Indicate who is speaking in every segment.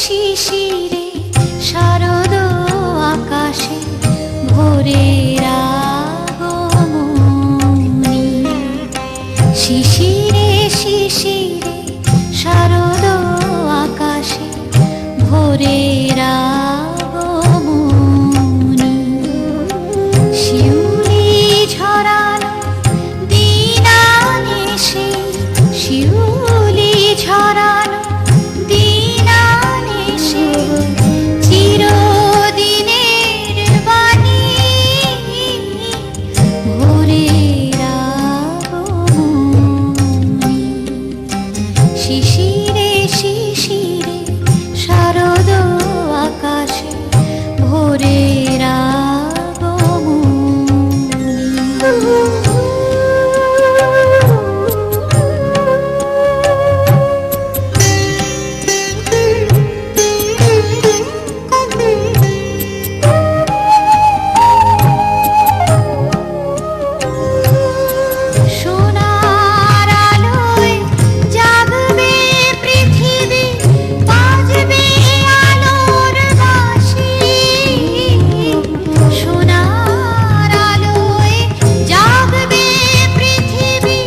Speaker 1: শিশিরে শারদ আকাশে ভোরের আগমনী। শিশিরে শিশিরে শারদ আকাশে ভোরের আগমনী। শিউলি ঝরানো দিনানিশি, শিউলি ঝরানো দিনানিশি, চিরদিনের বাণী ভোরের আগমনী। শিশিরে শিশিরে শারদ আকাশে ভোরের সোনার আলোয় জাগবে পৃথিবী, বাজবে আলোর বাঁশি। সোনার আলোয় জাগবে পৃথিবী,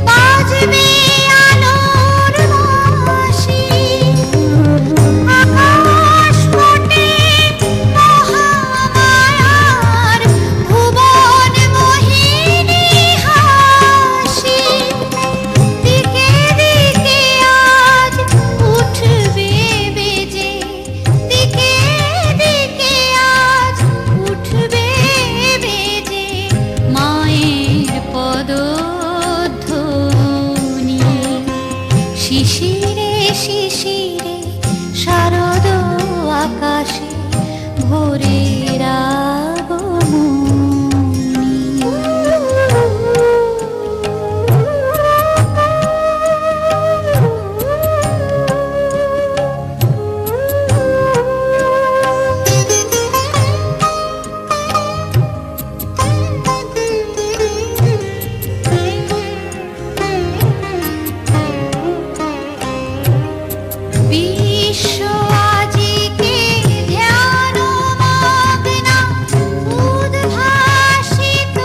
Speaker 1: বাজবে আলোর বাঁশি। আকাশ ফোটে মহামায়ার, ভুবন মোহিনী হাসি। দিকে দিকে আজ উঠবে বেজে, দিকে দিকে আজ উঠবে বেজে মায়ের পদধ্বনি। শিশিরে শিশিরে শারদ আকাশে ভোরের আগমনী। বিশ্ব আজিকে ধ্যানমগ্না, উদ্ভাসিত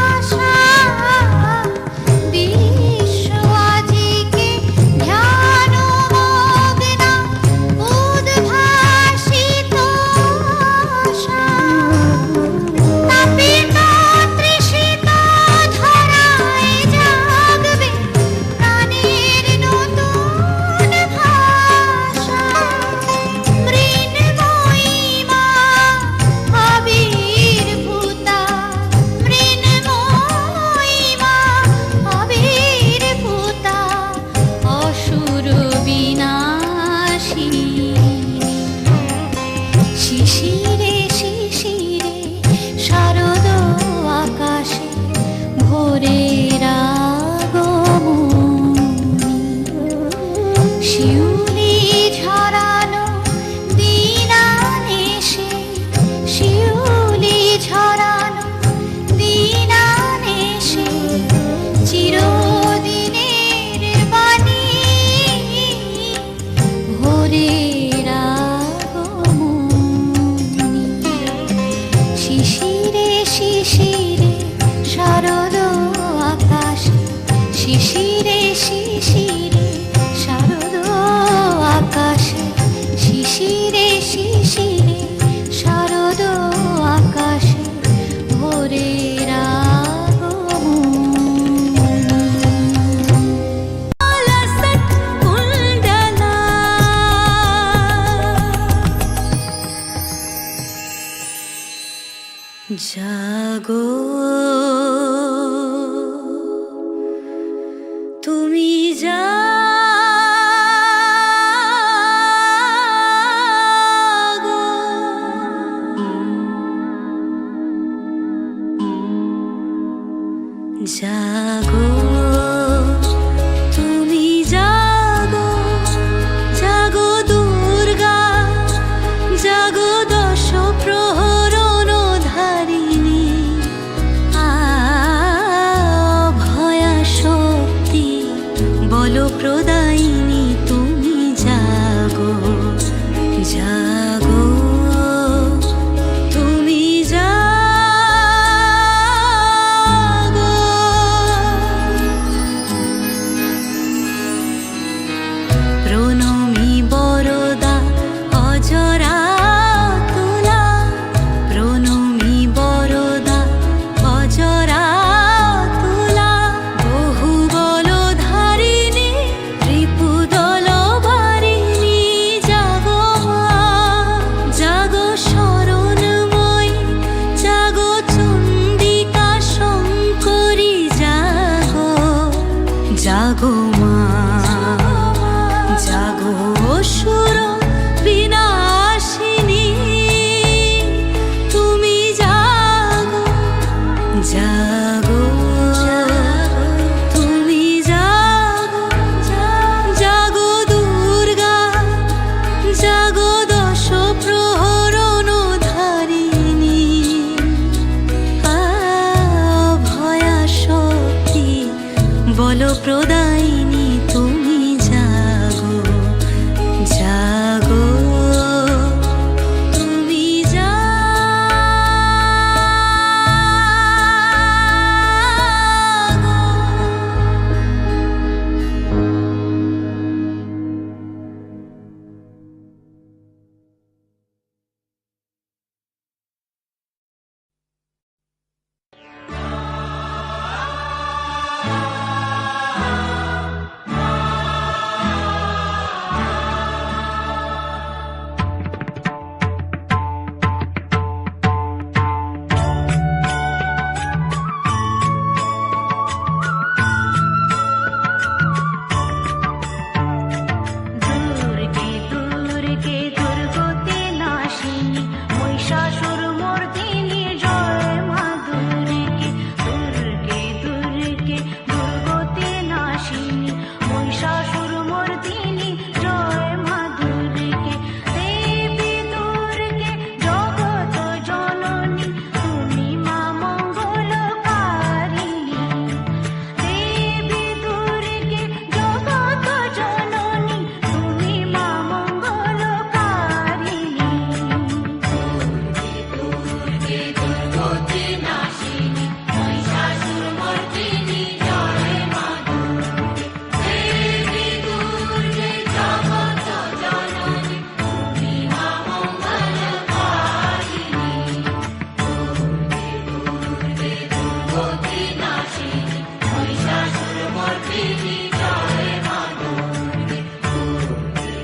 Speaker 1: আশা। বিশ্ব আজিকে ধ্যানমগ্না, উদ্ভাসিত আশা। তাপিত তৃষিত ধরায় জাগবে প্রাণের নতুন ভাষা। মৃন্ময়ী মা আবির্ভূতা, মৃন্ময়ী মা আবির্ভূতা, অসুর বিনাশিনী। শিশিরে শিশিরে শারদ আকাশে ভোরের আগমনী। শিউলি ঝরানো দিনানিশি, শিউলি ঝরানো দিনানিশি, চিরদিনের বাণী ভোরের আগমনী। শিশিরে শিশিরে শারদ আকাশে, শিশিরে শিশিরে শারদ আকাশে, শিশিরে শিশিরে শারদ আকাশে ভোরের জাগো তুমি জাগো, জাগো তুমি জাগো, জাগো দুর্গা, জাগো দশ প্রহরণ ধারিণী। ভয়া শক্তি বল প্রদায়িনী তুমি জাগো। অসুর বিনাশিনী তুমি জাগো জাগো তুমি জাগো জাগো দুর্গা জাগো দশ প্রহরণ ধারিণী ভয়া শক্তি বল প্রদায়িনী তুমি জাগো জাগো তুমি
Speaker 2: মহিষাসুরমর্দিনী